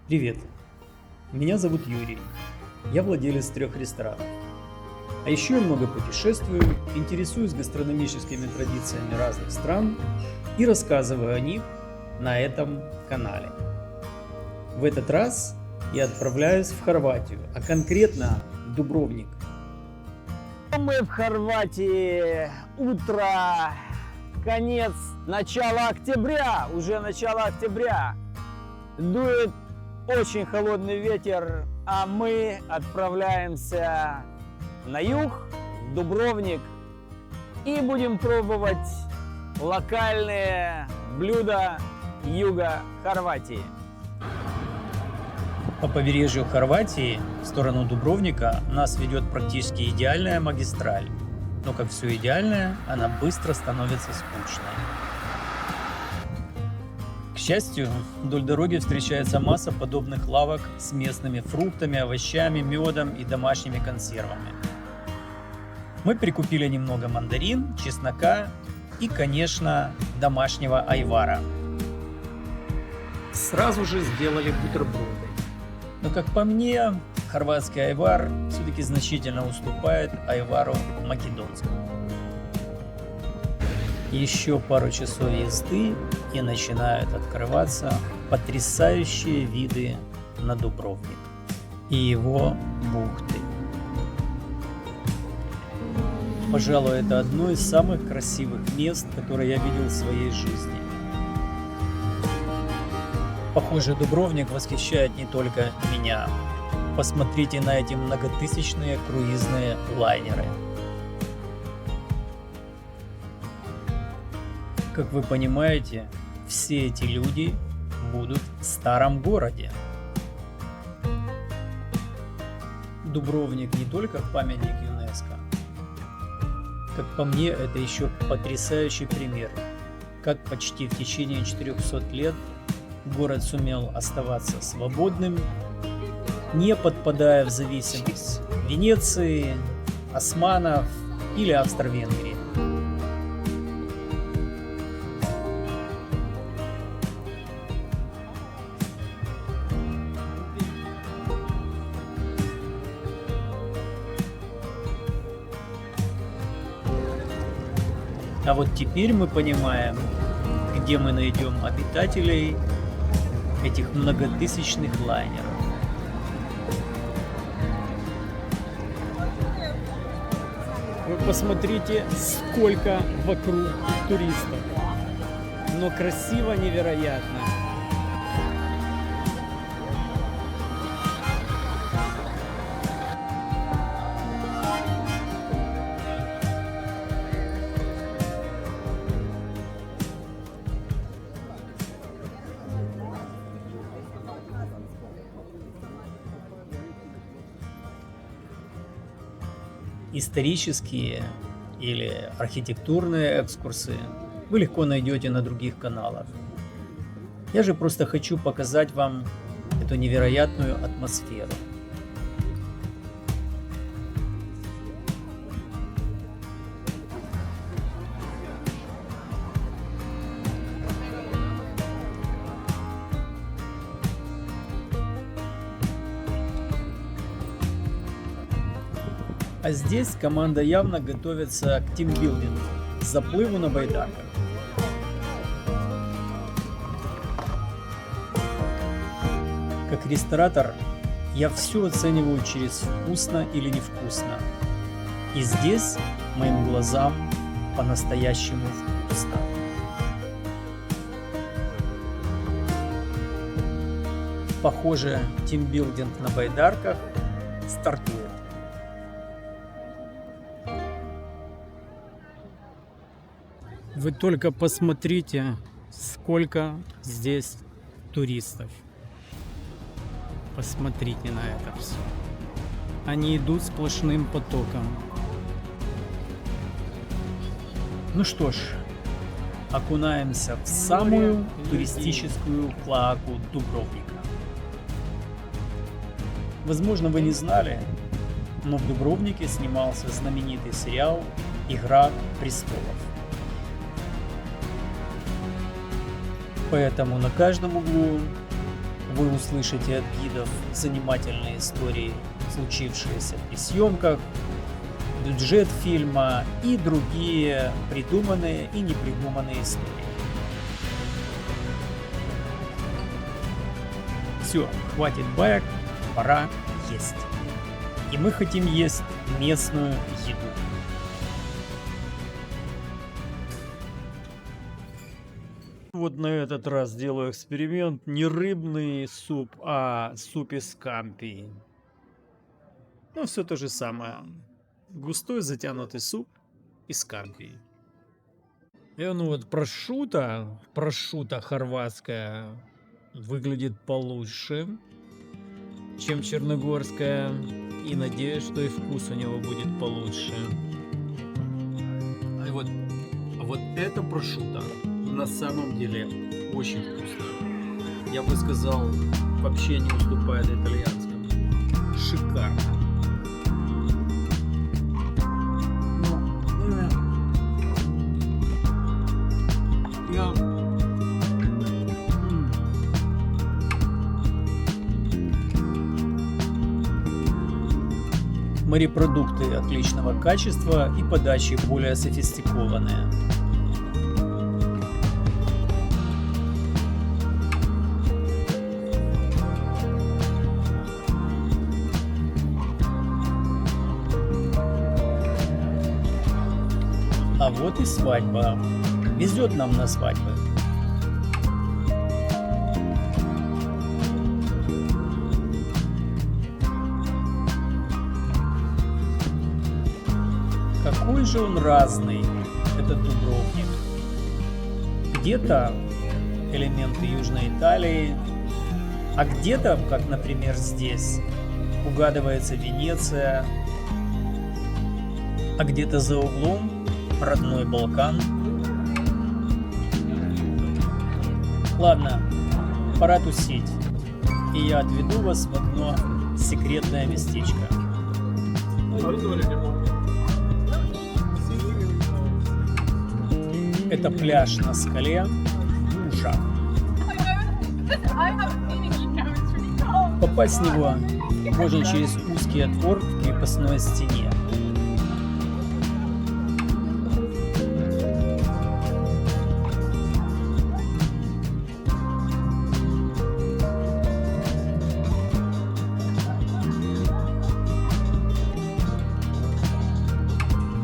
Привет, меня зовут Юрий, я владелец 3 ресторанов. А еще я много путешествую, интересуюсь гастрономическими традициями разных стран и рассказываю о них на этом канале. В этот раз я отправляюсь в Хорватию, а конкретно в Дубровник. Мы в Хорватии, утро, конец, начало октября, уже начало октября. Дует очень холодный ветер, а мы отправляемся на юг, в Дубровник, и будем пробовать локальные блюда юга Хорватии. По побережью Хорватии в сторону Дубровника нас ведет практически идеальная магистраль. Но как все идеальное, она быстро становится скучной. К счастью, вдоль дороги встречается масса подобных лавок с местными фруктами, овощами, медом и домашними консервами. Мы прикупили немного мандарин, чеснока и, конечно, домашнего айвара. Сразу же сделали бутерброды. Но, как по мне, хорватский айвар все-таки значительно уступает айвару македонскому. Еще пару часов езды и начинают открываться потрясающие виды на Дубровник и его бухты. Пожалуй, это одно из самых красивых мест, которые я видел в своей жизни. Похоже, Дубровник восхищает не только меня. Посмотрите на эти многотысячные круизные лайнеры. Как вы понимаете, все эти люди будут в старом городе. Дубровник не только памятник ЮНЕСКО. Как по мне, это еще потрясающий пример, как почти в течение 400 лет город сумел оставаться свободным, не подпадая в зависимость Венеции, османов или Австро-Венгрии. А вот теперь мы понимаем, где мы найдем обитателей этих многотысячных лайнеров. Вы посмотрите, сколько вокруг туристов. Но красиво невероятно. Исторические или архитектурные экскурсы вы легко найдете на других каналах. Я же просто хочу показать вам эту невероятную атмосферу. А здесь команда явно готовится к тимбилдингу, заплыву на байдарках. Как ресторатор я все оцениваю через вкусно или невкусно. И здесь моим глазам по-настоящему вкусно. Похоже, тимбилдинг на байдарках стартует. Вы только посмотрите, сколько здесь туристов. Посмотрите на это все. Они идут сплошным потоком. Ну что ж, окунаемся в самую туристическую клоаку Дубровника. Возможно, вы не знали, но в Дубровнике снимался знаменитый сериал «Игра престолов». Поэтому на каждом углу вы услышите от гидов занимательные истории, случившиеся при съемках, бюджет фильма и другие придуманные и непридуманные истории. Все, хватит баек, пора есть. И мы хотим есть местную еду. Вот на этот раз делаю эксперимент. Не рыбный суп, а суп из скампи. Ну, все то же самое. Густой затянутый суп из скампи. И ну вот прошута хорватская выглядит получше, чем черногорская. И надеюсь, что и вкус у него будет получше. И вот это прошута на самом деле очень вкусно. Я бы сказал, вообще не уступает итальянскому. Шикарно. Морепродукты отличного качества и подачи более софистикованные. А вот и свадьба. Везет нам на свадьбы. Какой же он разный, этот Дубровник. Где-то элементы Южной Италии, а где-то, как, например, здесь, угадывается Венеция, а где-то за углом родной Балкан. Ладно, пора тусить, и я отведу вас в одно секретное местечко. Это пляж на скале Буша. Попасть в него можно через узкий отвор в крепостной стене.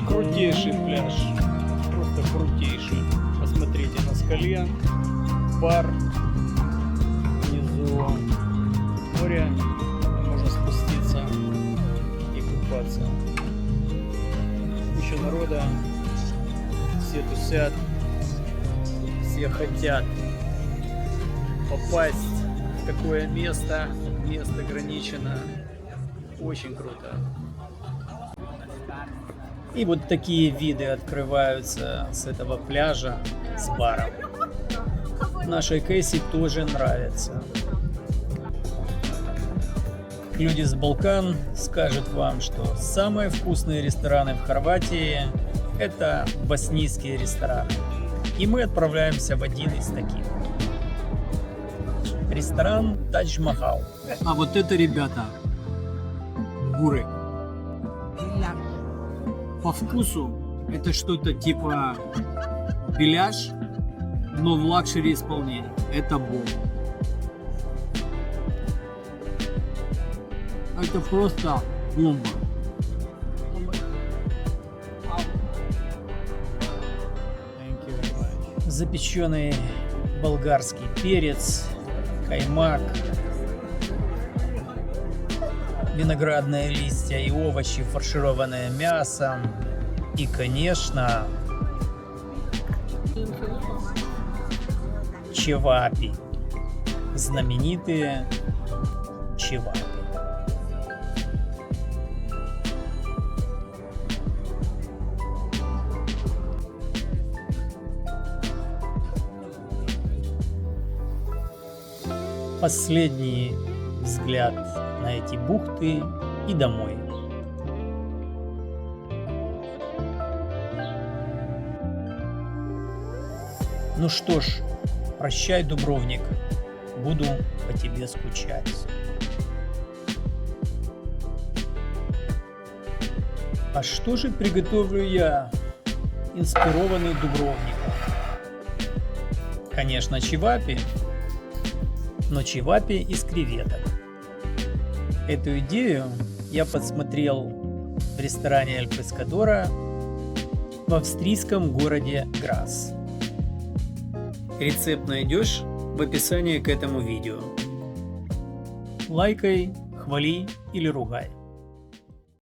Крутейший пляж. Просто крутейший. Посмотрите, на скале бар, внизу море, можно спуститься и купаться. Куча народа, все тусят, все хотят попасть в такое место, место ограничено. Очень круто. И вот такие виды открываются с этого пляжа, с баром. Нашей Кэсси тоже нравится. Люди с Балкан скажут вам, что самые вкусные рестораны в Хорватии – это боснийские рестораны. И мы отправляемся в один из таких. Ресторан Тадж Махал. А вот это, ребята, буры. По вкусу это что-то типа беляш, но в лакшери исполнении. Это бомба. Это просто бомба. Запеченный болгарский перец, каймак, виноградные листья и овощи, фаршированные мясом. И, конечно, чевапи. Знаменитые чевапи. Последний взгляд на эти бухты и домой. Ну что ж, прощай, Дубровник. буду по тебе скучать. А что же приготовлю я, инспированный Дубровником? Конечно, чевапи, но чевапи из креветок. Эту идею я подсмотрел в ресторане Эль Пескадора в австрийском городе Грас. Рецепт найдешь в описании к этому видео. Лайкай, хвали или ругай.